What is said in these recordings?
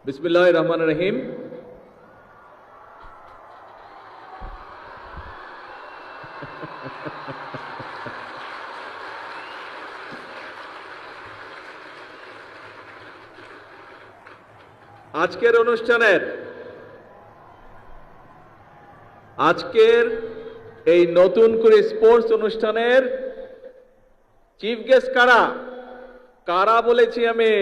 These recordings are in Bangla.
বিসমিল্লাহির রহমানির রহিম। আজকের এই নতুন করে স্পোর্টস অনুষ্ঠানের চিফ গেস্ট কারা কারা বলেছি আমি।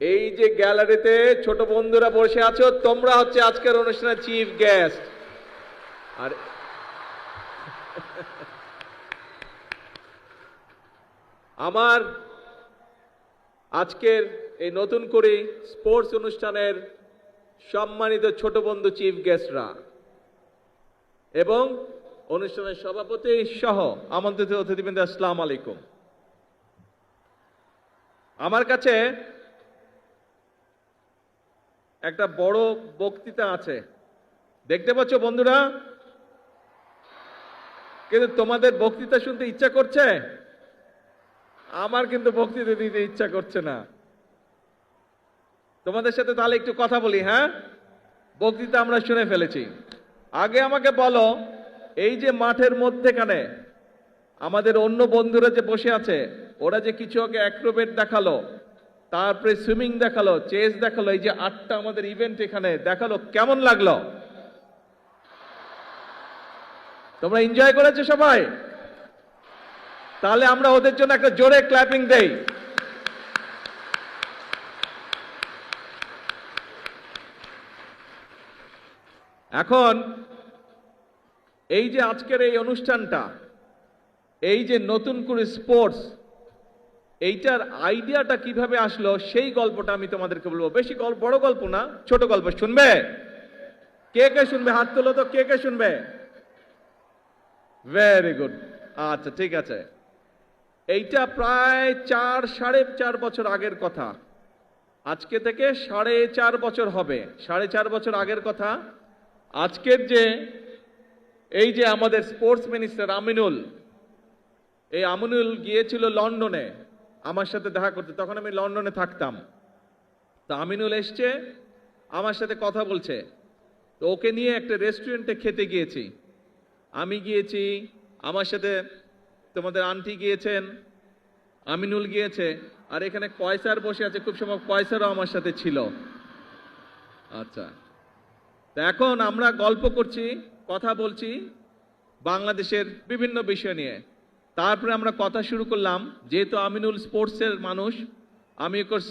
এই যে গ্যালারিতে ছোট বন্ধুরা বসে আছো, তোমরা হচ্ছে আজকের অনুষ্ঠানের চিফ গেস্ট। আর আমার আজকের এই নতুন করে স্পোর্টস অনুষ্ঠানের সম্মানিত ছোট বন্ধু চিফ গেস্টরা এবং অনুষ্ঠানের সভাপতি সহ আমন্ত্রিত অতিথিবৃন্দ, আসসালামু আলাইকুম। আমার কাছে একটা বড় বক্তৃতা আছে, দেখতে পাচ্ছ বন্ধুরা, কিন্তু তোমাদের বক্তৃতা শুনতে ইচ্ছা করছে? আমার কিন্তু বক্তৃতা দিতে ইচ্ছা করছে না। তোমাদের সাথে তাহলে একটু কথা বলি। হ্যাঁ, বক্তৃতা আমরা শুনে ফেলেছি। আগে আমাকে বলো, এই যে মাঠের মধ্যেখানে আমাদের অন্য বন্ধুরা যে বসে আছে, ওরা যে কিছু আগে অ্যাক্রোবেট দেখালো, তারপরে সুইমিং দেখালো, চেস দেখালো, এই যে 8টা আমাদের ইভেন্ট এখানে দেখালো, কেমন লাগলো? তোমরা এনজয় করেছো সবাই? তাহলে আমরা ওদের জন্য একটা জোরে ক্ল্যাপিং দেই। এখন এই যে আজকের এই অনুষ্ঠানটা, এই যে নতুন করে স্পোর্টস, এইটার আইডিয়াটা কিভাবে আসলো সেই গল্পটা আমি তোমাদেরকে বলবো। বেশি বড় গল্প না, ছোট গল্প। শুনবে? কে কে শুনবে? হাত তোলো তো, কে কে শুনবে? Very good. আচ্ছা, ঠিক আছে। এইটা প্রায় 4.5 বছর আগের কথা। আজকে থেকে 4.5 বছর হবে। 4.5 বছর আগের কথা। আজকের যে এই যে আমাদের স্পোর্টস মিনিস্টার আমিনুল, এই আমিনুল গিয়েছিল লন্ডনে আমার সাথে দেখা করতে। তখন আমি লন্ডনে থাকতাম। তো আমিনুল এসছে, আমার সাথে কথা বলছে। তো ওকে নিয়ে একটা রেস্টুরেন্টে খেতে গিয়েছি। আমি গিয়েছি, আমার সাথে তোমাদের আন্টি গিয়েছেন, আমিনুল গিয়েছে, আর এখানে কয়সার বসে আছে। খুব সময় কয়সারও আমার সাথে ছিল। আচ্ছা, তো এখন আমরা গল্প করছি, কথা বলছি বাংলাদেশের বিভিন্ন বিষয় নিয়ে। তারপরে আমরা কথা শুরু করলাম, যেহেতু আমিনুল স্পোর্টসের মানুষ, আমি স্পোর্টস